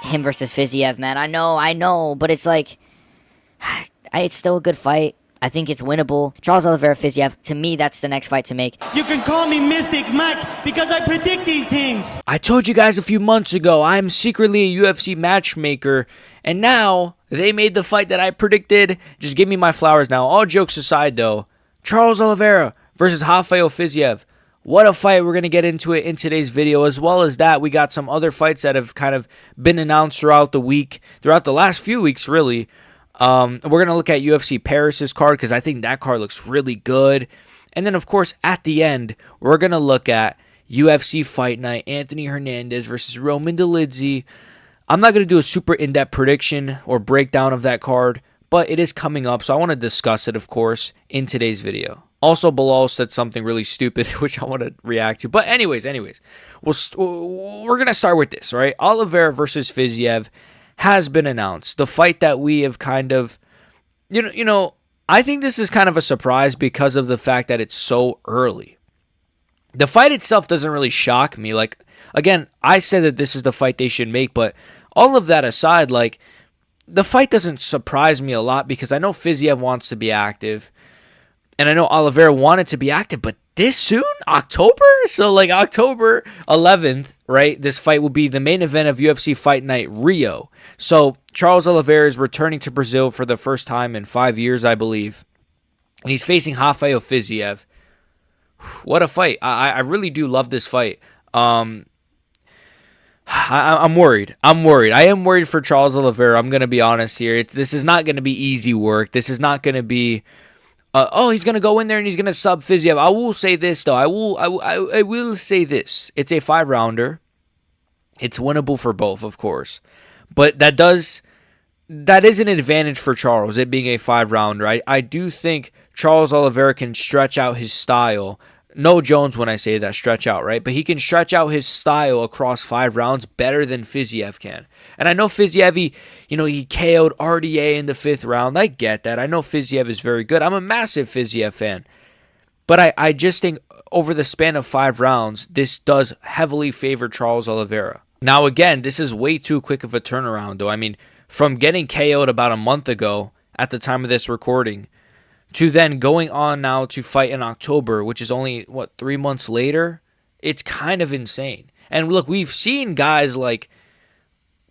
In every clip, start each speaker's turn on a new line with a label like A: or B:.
A: him versus Fiziev, man. I know, but it's like, it's still a good fight. I think it's winnable. Charles Oliveira, Fiziev, to me, that's the next fight to make.
B: You can call me Mystic Mac because I predict these things.
C: I told you guys a few months ago, I'm secretly a UFC matchmaker, and now they made the fight that I predicted. Just give me my flowers now. All jokes aside, though, Charles Oliveira versus Rafael Fiziev. What a fight. We're going to get into it in today's video. As well as that, we got some other fights that have kind of been announced throughout the week, throughout the last few weeks, really. We're going to look at UFC Paris's card because I think that card looks really good. And then, of course, at the end, we're going to look at UFC Fight Night, Anthony Hernandez versus Roman Dolidze. I'm not going to do a super in-depth prediction or breakdown of that card, but it is coming up, so I want to discuss it, of course, in today's video. Also, Belal said something really stupid, which I want to react to. But anyways, we're going to start with this, right? Oliveira versus Fiziev has been announced. The fight that we have kind of, I think this is kind of a surprise because of the fact that it's so early. The fight itself doesn't really shock me. Like, again, I said that this is the fight they should make, but all of that aside, like, the fight doesn't surprise me a lot because I know Fiziev wants to be active, and I know Oliveira wanted to be active, but this soon? October? So, like, October 11th, right? This fight will be the main event of UFC Fight Night Rio. So, Charles Oliveira is returning to Brazil for the first time in 5 years, I believe. And he's facing Rafael Fiziev. What a fight. I really do love this fight. I'm worried. I am worried for Charles Oliveira. I'm going to be honest here. This is not going to be easy work. This is not going to be... he's going to go in there and he's going to sub Fiziev. I will say this, though. I will say this. It's a 5-rounder. It's winnable for both, of course. But that is an advantage for Charles, it being a 5-rounder. I do think Charles Oliveira can stretch out his style. No Jones when I say that, stretch out, right? But he can stretch out his style across 5 rounds better than Fiziev can. And I know Fiziev, he KO'd RDA in the 5th round. I get that. I know Fiziev is very good. I'm a massive Fiziev fan. But I just think over the span of 5 rounds, this does heavily favor Charles Oliveira. Now, again, this is way too quick of a turnaround, though. I mean, from getting KO'd about a month ago at the time of this recording to then going on now to fight in October, which is only, 3 months later? It's kind of insane. And look, we've seen guys like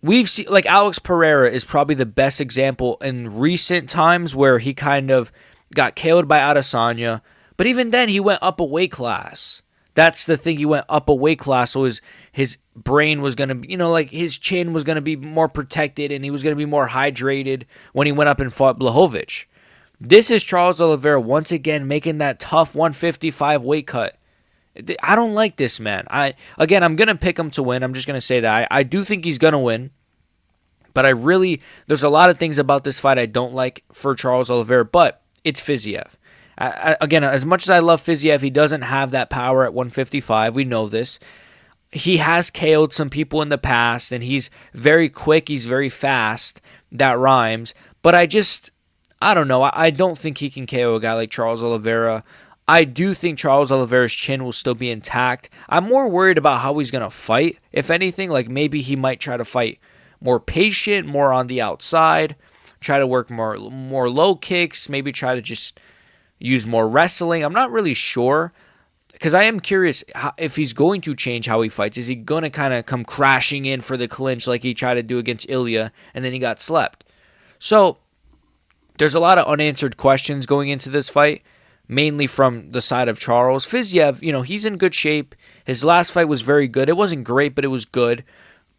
C: Alex Pereira is probably the best example in recent times where he kind of got KO'd by Adesanya, but even then he went up a weight class. That's the thing, he went up a weight class, so his brain was going to be, his chin was going to be more protected and he was going to be more hydrated when he went up and fought Blachowicz. This is Charles Oliveira once again making that tough 155 weight cut. I don't like this, man. I'm going to pick him to win. I'm just going to say that. I do think he's going to win. But there's a lot of things about this fight I don't like for Charles Oliveira, but it's Fiziev. Again, as much as I love Fiziev, he doesn't have that power at 155. We know this. He has KO'd some people in the past, and he's very quick. He's very fast. That rhymes. But I don't know. I don't think he can KO a guy like Charles Oliveira. I do think Charles Oliveira's chin will still be intact. I'm more worried about how he's going to fight, if anything. Like, maybe he might try to fight more patient, more on the outside, try to work more low kicks, maybe try to just use more wrestling. I'm not really sure because I am curious if he's going to change how he fights. Is he going to kind of come crashing in for the clinch like he tried to do against Ilya and then he got slept? So there's a lot of unanswered questions going into this fight, mainly from the side of Charles. Fiziev, he's in good shape. His last fight was very good. It wasn't great, but it was good.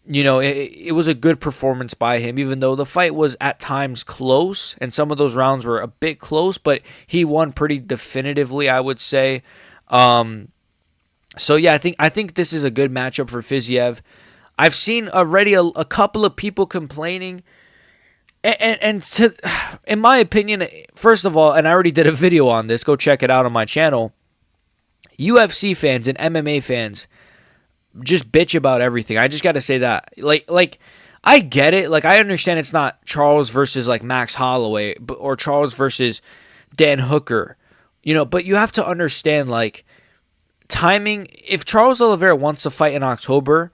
C: It was a good performance by him, even though the fight was at times close, and some of those rounds were a bit close, but he won pretty definitively, I would say. So yeah, I think this is a good matchup for Fiziev. I've seen already a couple of people complaining, and in my opinion, first of all, and I already did a video on this, go check it out on my channel, UFC fans and MMA fans just bitch about everything. I just got to say that. Like, I get it. Like, I understand it's not Charles versus, like, Max Holloway or Charles versus Dan Hooker, but you have to understand, like, timing. If Charles Oliveira wants to fight in October,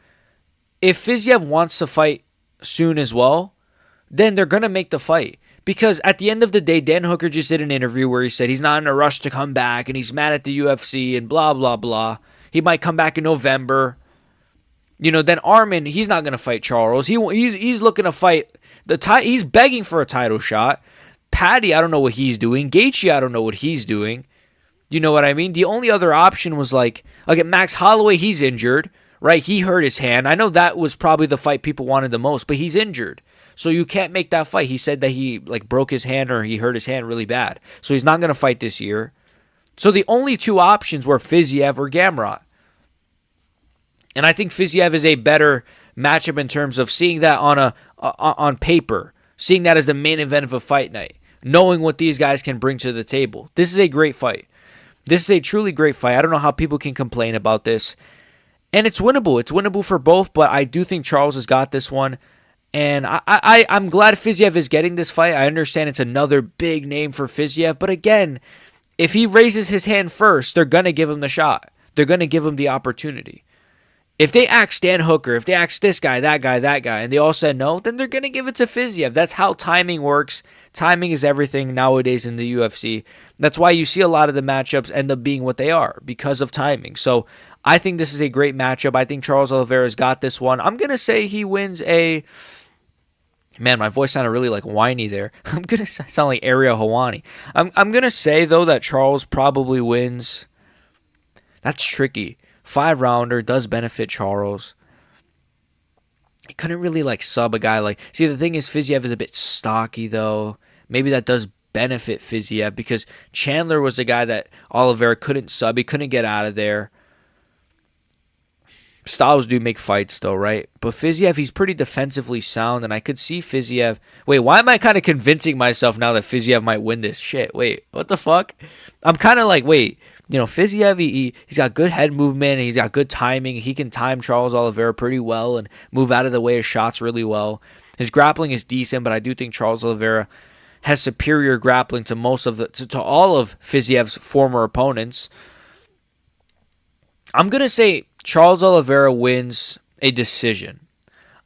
C: if Fiziev wants to fight soon as well, then they're going to make the fight. Because at the end of the day, Dan Hooker just did an interview where he said he's not in a rush to come back and he's mad at the UFC and blah, blah, blah. He might come back in November. Then Arman, he's not going to fight Charles. He's looking to fight he's begging for a title shot. Patty, I don't know what he's doing. Gaethje, I don't know what he's doing. You know what I mean? The only other option was like Max Holloway, he's injured, right? He hurt his hand. I know that was probably the fight people wanted the most, but he's injured. So you can't make that fight. He said that he broke his hand or he hurt his hand really bad. So he's not going to fight this year. So the only two options were Fiziev or Gamrot. And I think Fiziev is a better matchup in terms of seeing that on paper, seeing that as the main event of a fight night, knowing what these guys can bring to the table. This is a great fight. This is a truly great fight. I don't know how people can complain about this. And it's winnable. It's winnable for both, but I do think Charles has got this one. And I'm glad Fiziev is getting this fight. I understand it's another big name for Fiziev. But again, if he raises his hand first, they're going to give him the shot. They're going to give him the opportunity. If they ask Dan Hooker, if they ask this guy, that guy, and they all said no, then they're going to give it to Fiziev. That's how timing works. Timing is everything nowadays in the UFC. That's why you see a lot of the matchups end up being what they are, because of timing. So I think this is a great matchup. I think Charles Oliveira's got this one. I'm going to say he wins a... Man, my voice sounded really whiny there. I'm going to sound like Ariel Helwani. I'm going to say, though, that Charles probably wins. That's tricky. 5-rounder does benefit Charles. He couldn't really sub a guy See, the thing is, Fiziev is a bit stocky, though. Maybe that does benefit Fiziev because Chandler was the guy that Oliveira couldn't sub. He couldn't get out of there. Styles do make fights, though, right? But Fiziev, he's pretty defensively sound, and I could see Fiziev... Wait, why am I kind of convincing myself now that Fiziev might win this? Shit, wait, what the fuck? I'm kind of wait... Fiziev, he's got good head movement, and he's got good timing. He can time Charles Oliveira pretty well and move out of the way of shots really well. His grappling is decent, but I do think Charles Oliveira has superior grappling to all of Fiziev's former opponents. I'm going to say Charles Oliveira wins a decision.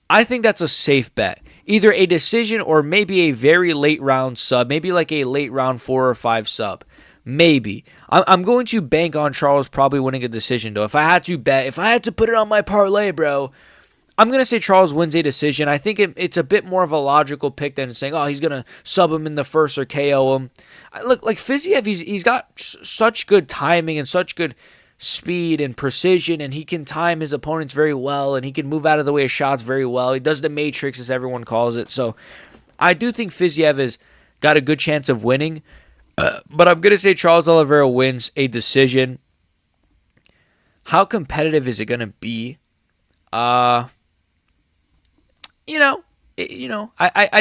C: I think that's a safe bet. Either a decision or maybe a very late round sub, maybe a late round 4 or 5 sub. Maybe. I'm going to bank on Charles probably winning a decision, though. If I had to put it on my parlay, bro, I'm going to say Charles wins a decision. I think it's a bit more of a logical pick than saying, oh, he's going to sub him in the first or KO him. Look, Fiziev, he's got such good timing and such good speed and precision, and he can time his opponents very well, and he can move out of the way of shots very well. He does the matrix, as everyone calls it. So I do think Fiziev has got a good chance of winning. But I'm going to say Charles Oliveira wins a decision. How competitive is it going to be? I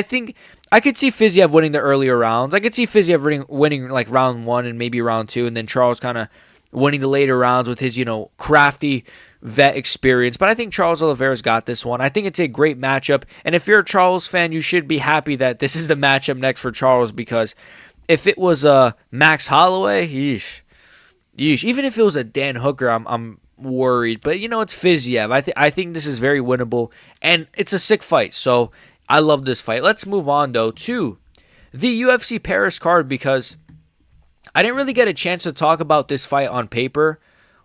C: think I could see Fiziev winning the earlier rounds. I could see Fiziev winning round 1 and maybe round 2, and then Charles kind of winning the later rounds with his, crafty vet experience. But I think Charles Oliveira's got this one. I think it's a great matchup. And if you're a Charles fan, you should be happy that this is the matchup next for Charles, because if it was Max Holloway, yeesh. Even if it was a Dan Hooker, I'm worried. But it's Fiziev. I think this is very winnable, and it's a sick fight. So I love this fight. Let's move on though to the UFC Paris card, because I didn't really get a chance to talk about this fight on paper.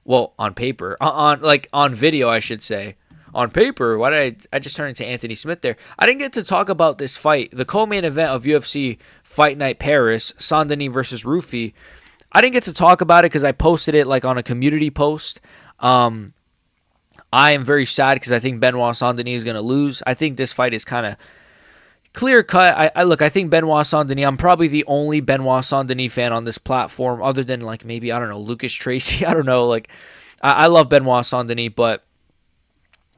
C: Well, on paper, on video, I should say. On paper, why did I just turn into Anthony Smith there? I didn't get to talk about this fight, the co-main event of UFC Fight Night Paris, Saint-Denis versus Rufi. I didn't get to talk about it because I posted it on a community post. I am very sad because I think Benoit Saint-Denis is going to lose. I think this fight is kind of clear cut. I think Benoit Saint-Denis, I'm probably the only Benoit Saint-Denis fan on this platform, other than maybe, I don't know, Lucas Tracy. I don't know. I love Benoit Saint-Denis, but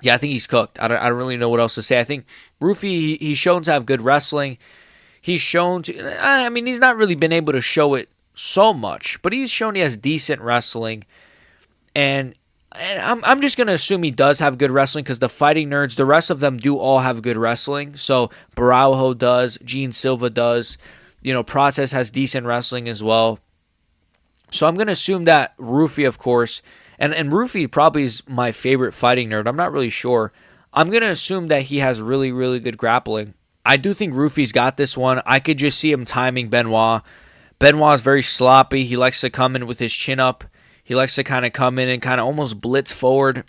C: yeah, I think he's cooked. I don't really know what else to say. I think Rufi, he's shown to have good wrestling. He's shown to... he's not really been able to show it so much, but he's shown he has decent wrestling. And I'm just going to assume he does have good wrestling, because the fighting nerds, the rest of them do all have good wrestling. So Baraujo does. Gene Silva does. Process has decent wrestling as well. So I'm going to assume that Rufi, of course... And Rufi probably is my favorite fighting nerd. I'm not really sure. I'm going to assume that he has really, really good grappling. I do think Rufy's got this one. I could just see him timing Benoit. Benoit is very sloppy. He likes to come in with his chin up. He likes to kind of come in and kind of almost blitz forward.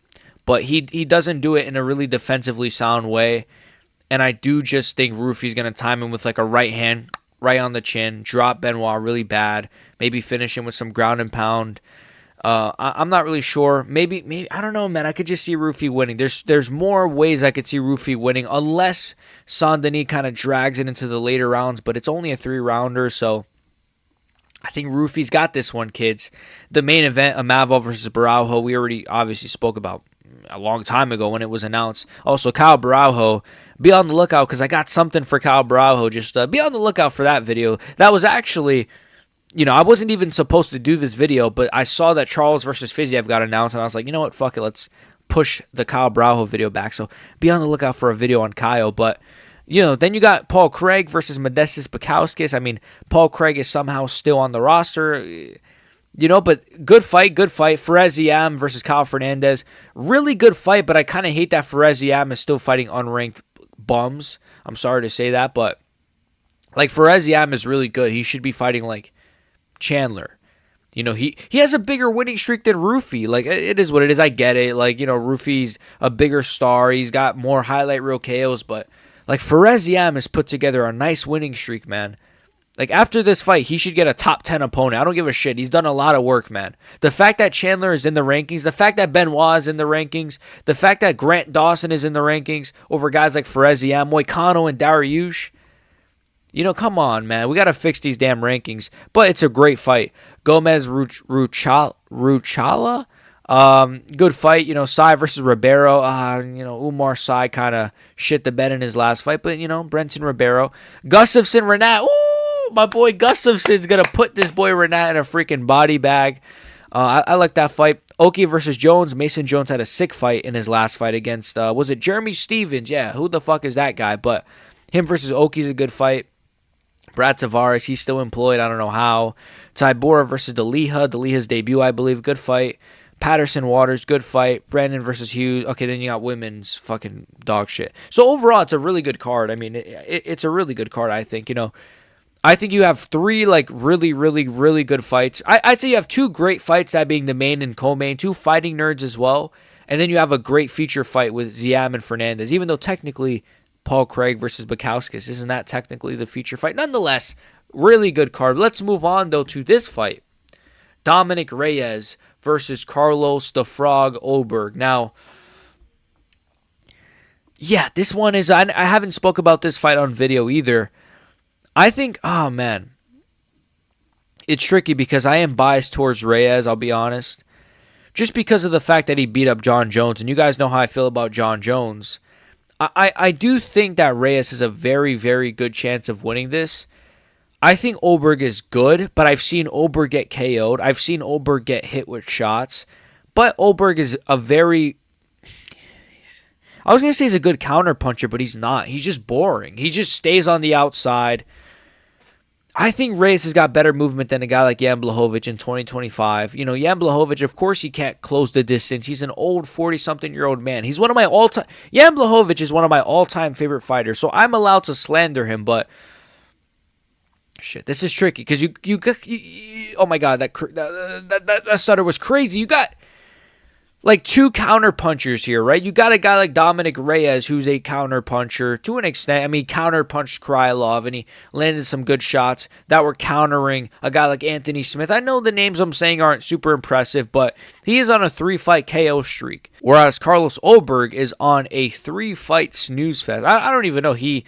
C: But he doesn't do it in a really defensively sound way. And I do just think Rufy's going to time him with like a right hand right on the chin, drop Benoit really bad, maybe finish him with some ground and pound. I'm not really sure. Maybe I don't know, man. I could just see Rufy winning. There's more ways I could see Rufy winning, unless Saint-Denis kind of drags it into the later rounds. But it's only a 3-rounder, so I think Rufy's got this one, kids. The main event, Amavo versus Baraujo, we already obviously spoke about a long time ago when it was announced. Also, Kyle Baraujo, be on the lookout because I got something for Kyle Baraujo. Just be on the lookout for that video. That was actually, I wasn't even supposed to do this video, but I saw that Charles versus Fiziev got announced, and I was like, you know what, fuck it, let's push the Kyle Baraujo video back. So be on the lookout for a video on Kyle. But, then you got Paul Craig versus Modestas Bukauskas. I mean, Paul Craig is somehow still on the roster. But good fight. Fiziev versus Kyle Hernandez. Really good fight, but I kind of hate that Fiziev is still fighting unranked bums. I'm sorry to say that, but like Fiziev is really good. He should be fighting like Chandler. He has a bigger winning streak than Rufy. Like, it is what it is. I get it. Like, Rufy's a bigger star. He's got more highlight reel KOs, but like Fiziev has put together a nice winning streak, man. Like, after this fight, he should get a top 10 opponent. I don't give a shit. He's done a lot of work, man. The fact that Chandler is in the rankings, the fact that Benoit is in the rankings, the fact that Grant Dawson is in the rankings over guys like Fiziev, Moicano, and Dariush. Come on, man. We got to fix these damn rankings. But it's a great fight. Gomez Ruchala. Good fight. Sai versus Ribeiro. Umar Sai kind of shit the bed in his last fight. But, Brenton Ribeiro. Gustafsson, Renat. Ooh! My boy Gustafsson's going to put this boy Renat in a freaking body bag. I like that fight. Oki versus Jones. Mason Jones had a sick fight in his last fight against, was it Jeremy Stevens? Yeah, who the fuck is that guy? But him versus Oki's a good fight. Brad Tavares, he's still employed. I don't know how. Tybura versus Deliha's debut, I believe. Good fight. Patterson Waters, good fight. Brandon versus Hughes. Okay, then you got women's fucking dog shit. So overall, it's a really good card. I mean, it's a really good card, I think. I think you have 3 like really, really, really good fights. I'd say you have 2 great fights, that being the main and co-main, 2 fighting nerds as well. And then you have a great feature fight with Ziam and Fernandez, even though technically Paul Craig versus Bukauskas, isn't that technically the feature fight? Nonetheless, really good card. Let's move on, though, to this fight. Dominic Reyes versus Carlos the Frog Oberg. Now, yeah, this one is, I haven't spoke about this fight on video either. I think, oh man, it's tricky because I am biased towards Reyes, I'll be honest. Just because of the fact that he beat up John Jones, and you guys know how I feel about John Jones. I do think that Reyes has a very, very good chance of winning this. I think Oberg is good, but I've seen Oberg get KO'd. I've seen Oberg get hit with shots. But Oberg is a very... I was going to say he's a good counter puncher, but he's not. He's just boring. He just stays on the outside. I think Reyes has got better movement than a guy like Jan Blachowicz in 2025. Jan Blachowicz, of course he can't close the distance. He's an old 40-something-year-old man. He's one of my all-time... Jan Blachowicz is one of my all-time favorite fighters, so I'm allowed to slander him, but... Shit, this is tricky, because you oh my god, that stutter was crazy. You got... like 2 counter punchers here, right? You got a guy like Dominic Reyes, who's a counter puncher to an extent. I mean, counter punched Krylov, and he landed some good shots that were countering a guy like Anthony Smith. I know the names I'm saying aren't super impressive, but he is on a 3-fight KO streak, whereas Carlos Oberg is on a 3-fight snooze fest. I don't even know. He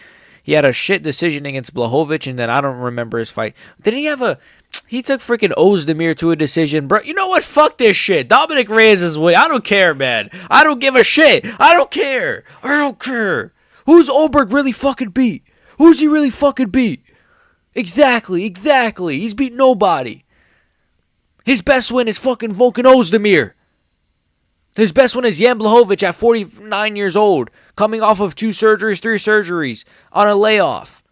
C: had a shit decision against Blachowicz, and then I don't remember his fight. Did he have a... He took freaking Ozdemir to a decision, bro. You know what? Fuck this shit. Dominic Reyes is winning. I don't care, man. I don't give a shit. I don't care. I don't care. Who's Oberg really fucking beat? Who's he really fucking beat? Exactly. He's beat nobody. His best win is fucking Volkan Ozdemir. His best one is Jan Blachowicz at 49 years old, coming off of 2 surgeries, 3 surgeries, on a layoff.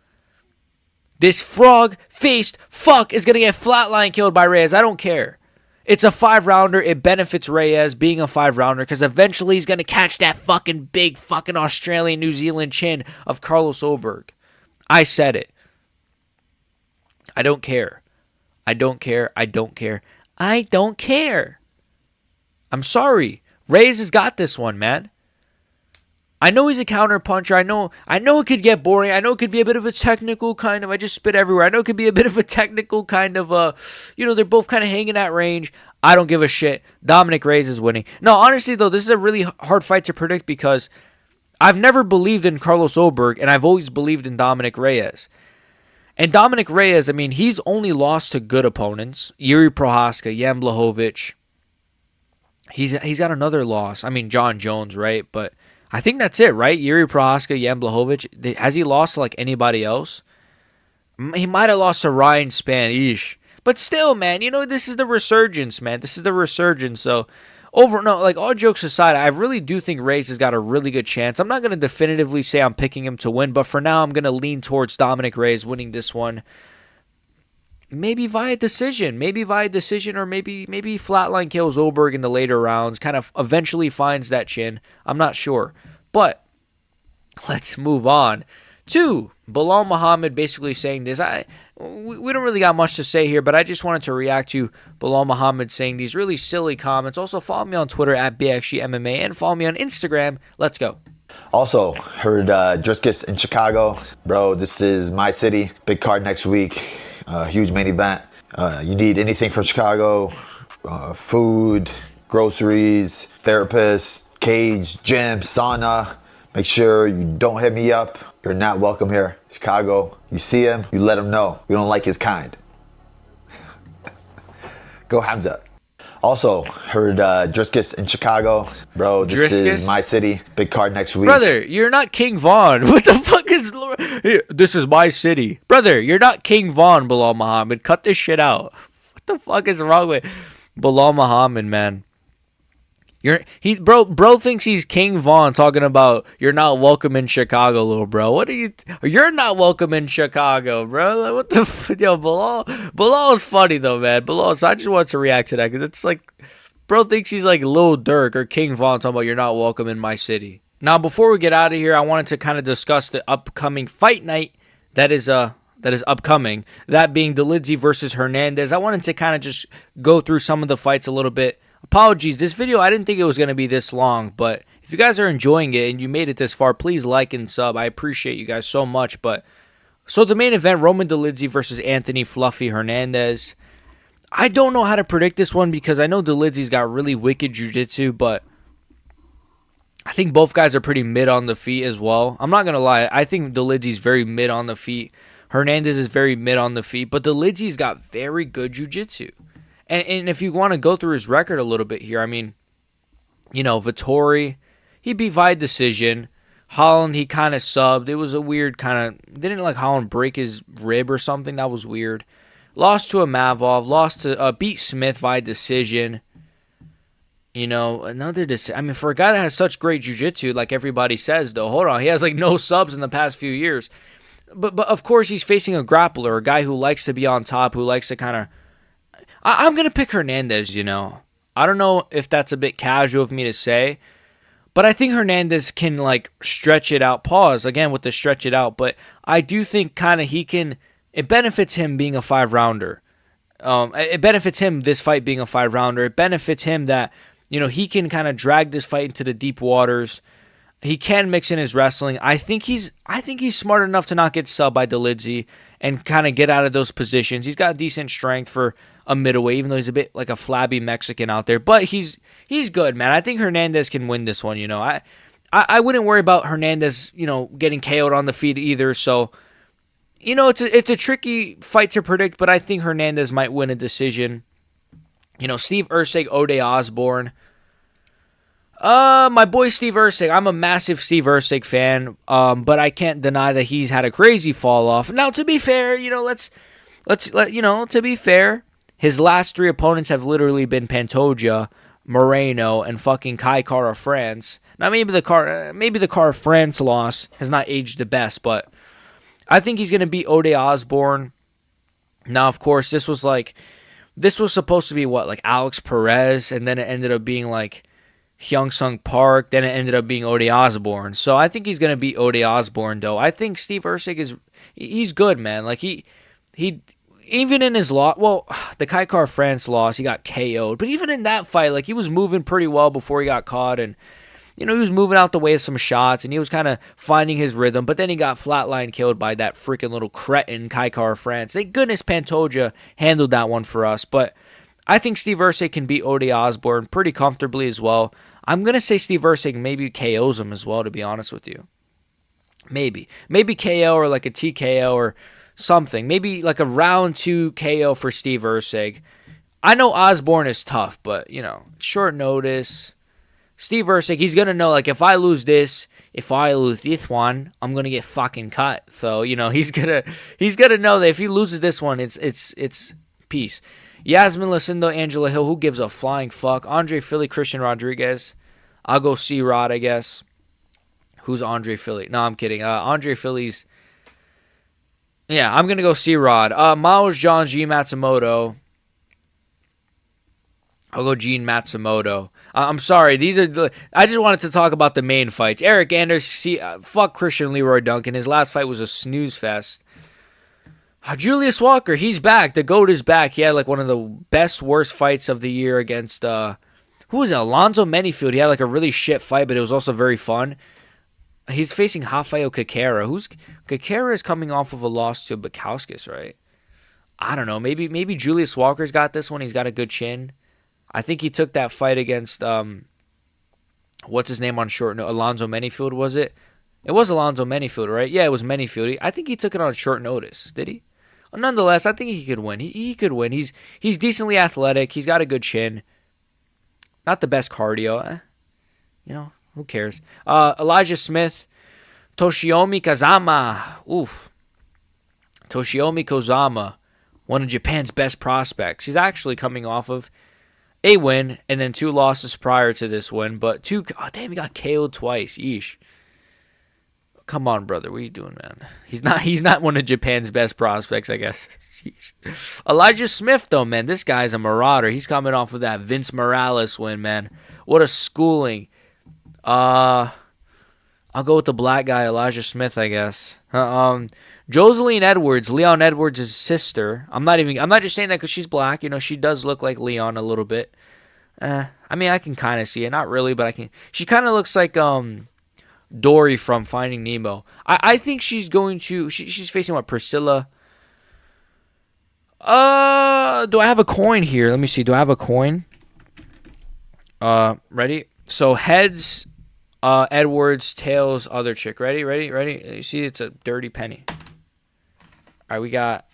C: This frog-faced fuck is going to get flatline killed by Reyes. I don't care. It's a 5-rounder. It benefits Reyes being a 5-rounder because eventually he's going to catch that fucking big fucking Australian, New Zealand chin of Carlos Oberg. I said it. I don't care. I don't care. I don't care. I don't care. I'm sorry. Reyes has got this one, man. I know he's a counter puncher. I know it could get boring. I know it could be a bit of a technical kind of, I just spit everywhere. I know it could be a bit of a technical kind of, they're both kind of hanging at range. I don't give a shit. Dominic Reyes is winning. No, honestly, though, this is a really hard fight to predict because I've never believed in Carlos Oberg, and I've always believed in Dominic Reyes. And Dominic Reyes, I mean, he's only lost to good opponents. Yuri Prohaska, Jan Blachowicz. He's got another loss. I mean, John Jones, right? But I think that's it, right? Yuri Prohaska, Jan Blachowicz. Has he lost to like anybody else? He might have lost to Ryan Spann. But still, man, this is the resurgence, man. This is the resurgence. So, all jokes aside, I really do think Reyes has got a really good chance. I'm not going to definitively say I'm picking him to win, but for now, I'm going to lean towards Dominic Reyes winning this one. Maybe via decision, or maybe flatline kills Oberg in the later rounds, kind of eventually finds that chin. I'm not sure. But let's move on to Belal Muhammad basically saying this. We don't really got much to say here, but I just wanted to react to Belal Muhammad saying these really silly comments. Also, follow me on Twitter at BXGMMA and follow me on Instagram. Let's go.
D: Also, heard Driscus in Chicago. Bro, this is my city. Big card next week. Huge main event. You need anything from Chicago, food, groceries, therapist, cage, gym, sauna. Make sure you don't hit me up. You're not welcome here. Chicago, you see him, you let him know. You don't like his kind. Go Hamza. Also, heard Driscus in Chicago. Bro, this is my city. Big card next week.
C: Brother, you're not King Vaughn. What the fuck is... This is my city. Brother, you're not King Vaughn, Belal Muhammad. Cut this shit out. What the fuck is wrong with Belal Muhammad, man? Bro thinks he's King Vaughn talking about you're not welcome in Chicago, little bro. What are you? You're not welcome in Chicago, bro. Like, what the yo, Belal is funny though, man. Belal. So I just wanted to react to that because it's like, bro thinks he's like Lil Durk or King Vaughn talking about you're not welcome in my city. Now, before we get out of here, I wanted to kind of discuss the upcoming fight night that is upcoming. That being Dolidze versus Hernandez. I wanted to kind of just go through some of the fights a little bit. Apologies, this video, I didn't think it was going to be this long, but if you guys are enjoying it and you made it this far, please like and sub. I appreciate you guys so much. So the main event, Roman Dolidze versus Anthony Fluffy Hernandez. I don't know how to predict this one because I know Dolidze's got really wicked jiu-jitsu, but I think both guys are pretty mid on the feet as well. I'm not going to lie. I think Dolidze's very mid on the feet. Hernandez is very mid on the feet, but Dolidze's got very good jiu-jitsu. And if you want to go through his record a little bit here, I mean, Vettori, he beat via decision. Holland, he kind of subbed. It was a weird kind of, didn't like Holland break his rib or something? That was weird. Lost to a Mavov, beat Smith via decision. Another decision. I mean, for a guy that has such great jiu-jitsu, like everybody says, though, hold on, he has like no subs in the past few years. But of course, he's facing a grappler, a guy who likes to be on top, who likes to kind of, I'm going to pick Hernandez, I don't know if that's a bit casual of me to say, but I think Hernandez can, like, stretch it out. Pause, again, with the stretch it out. But I do think kind of it benefits him being a 5-rounder. It benefits him, this fight being a 5-rounder. It benefits him that, he can kind of drag this fight into the deep waters. He can mix in his wrestling. I think he's smart enough to not get subbed by Dolidze and kind of get out of those positions. He's got decent strength for a middleweight, even though he's a bit like a flabby Mexican out there. But he's good, man. I think Hernandez can win this one. I wouldn't worry about Hernandez, getting KO'd on the feet either. So, it's a tricky fight to predict, but I think Hernandez might win a decision. Steve Erceg, Ode Osborne. My boy Steve Erceg. I'm a massive Steve Erceg fan, but I can't deny that he's had a crazy fall off. Now, to be fair, to be fair, his last 3 opponents have literally been Pantoja, Moreno, and fucking Kai Kara France. Now, maybe the Kara France loss has not aged the best, but I think he's going to beat Ode Osborne. Now, of course, this was like this was supposed to be what, like Alex Perez, and then it ended up being like Hyung Sung Park, then it ended up being Ode Osborne. So I think he's gonna beat Ode Osborne though. I think Steve Erceg he's good, man. Like he even in his loss, well, the Kai Car France loss, he got KO'd. But even in that fight, like he was moving pretty well before he got caught, and he was moving out the way of some shots, and he was kind of finding his rhythm. But then he got flatline killed by that freaking little cretin Kai Car France. Thank goodness Pantoja handled that one for us. But I think Steve Erceg can beat Ode Osborne pretty comfortably as well. I'm gonna say Steve Erceg maybe KOs him as well, to be honest with you. Maybe KO or like a TKO or something. Maybe like a round 2 KO for Steve Erceg. I know Osborne is tough, but, short notice. Steve Erceg, he's going to know, like, if I lose this one, I'm going to get fucking cut. So, he's going to know that if he loses this one, it's peace. Yasmin Lucindo, Angela Hill, who gives a flying fuck? Andre Philly, Christian Rodriguez. I'll go C-Rod, I guess. Who's Andre Philly? No, I'm kidding. Andre Philly's... Yeah, I'm going to go C-Rod. Miles Johns, G Matsumoto. I'll go Gene Matsumoto. I'm sorry. I just wanted to talk about the main fights. Eric Anders, fuck Christian Leroy Duncan. His last fight was a snooze fest. Julius Walker, he's back. The GOAT is back. He had like one of the best, worst fights of the year against, who was it? Alonzo Menifield. He had like a really shit fight, but it was also very fun. He's facing Rafael Kakera. Kakera is coming off of a loss to Bukowskis, right? I don't know. Maybe Julius Walker's got this one. He's got a good chin. I think he took that fight against what's his name on short notice? Alonzo Menifield, was it? It was Alonzo Menifield, right? Yeah, it was Menifield. I think he took it on short notice. Did he? Nonetheless, I think he could win. He could win. He's decently athletic. He's got a good chin. Not the best cardio. Who cares? Elijah Smith, Toshiomi Kazama. Oof. Toshiomi Kozama, one of Japan's best prospects. He's actually coming off of a win and then 2 losses prior to this win. But he got KO'd twice. Yeesh. Come on, brother. What are you doing, man? He's not one of Japan's best prospects, I guess. Sheesh. Elijah Smith, though, man. This guy's a marauder. He's coming off of that Vince Morales win, man. What a schooling. I'll go with the black guy, Elijah Smith, I guess. Joseline Edwards, Leon Edwards' sister. I'm not just saying that because she's black. She does look like Leon a little bit. I can kind of see it. Not really, but I can. She kind of looks like Dory from Finding Nemo. I think she's going to. She's facing what, Priscilla? Do I have a coin here? Let me see. Do I have a coin? Ready? So heads, Edwards, tails, other chick. Ready? You see, it's a dirty penny. All right, we got.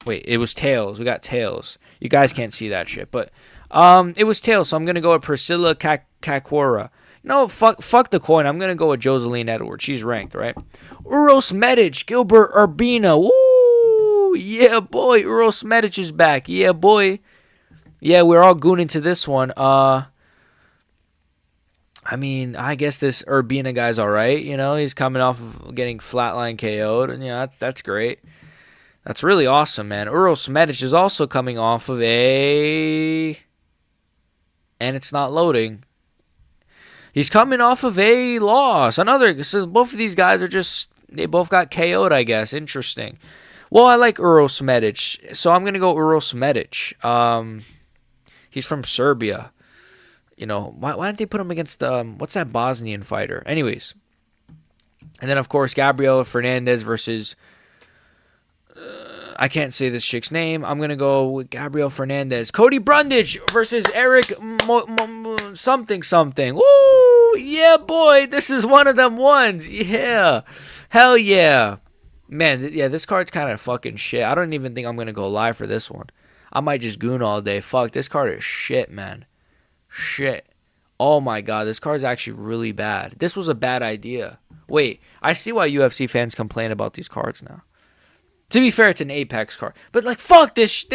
C: Wait, it was tails. We got tails. You guys can't see that shit, but it was tails. So I'm gonna go with Priscilla Kakwara. Fuck the coin. I'm gonna go with Joseline Edwards. She's ranked, right? Uros Medic, Gilbert Urbina. Woo! Yeah, boy. Uros Medic is back. Yeah, boy. Yeah, we're all gooning to this one. I guess this Urbina guy's all right. He's coming off of getting flatline KO'd, and that's great. That's really awesome, man. Uros Medic is also coming off of and it's not loading. He's coming off of a loss. So both of these guys they both got KO'd, I guess. Interesting. Well, I like Uros Medic, so I'm going to go Uros Medic. He's from Serbia. Why didn't they put him against, what's that Bosnian fighter? Anyways. And then, of course, Gabriela Fernandez versus, I can't say this chick's name. I'm going to go with Gabriel Fernandez. Cody Brundage versus Eric something. Woo! Yeah, boy. This is one of them ones. Yeah. Hell yeah. Man, yeah, this card's kind of fucking shit. I don't even think I'm going to go live for this one. I might just goon all day. Fuck, this card is shit, man. Shit. Oh my god, this card's actually really bad. This was a bad idea. Wait, I see why UFC fans complain about these cards now. To be fair, it's an Apex card. But fuck this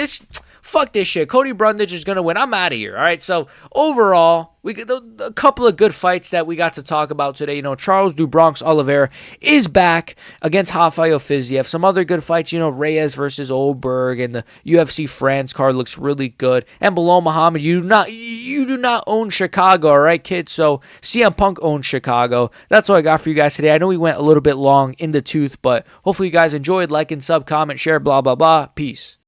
C: fuck this shit. Cody Brundage is going to win. I'm out of here. All right. So overall, we got a couple of good fights that we got to talk about today. Charles do Bronx Oliveira is back against Rafael Fiziev. Some other good fights, Reyes versus Oldberg, and the UFC France card looks really good. And Belal Muhammad, you do not own Chicago, all right, kids? So CM Punk owns Chicago. That's all I got for you guys today. I know we went a little bit long in the tooth, but hopefully you guys enjoyed. Like and sub, comment, share, blah, blah, blah. Peace.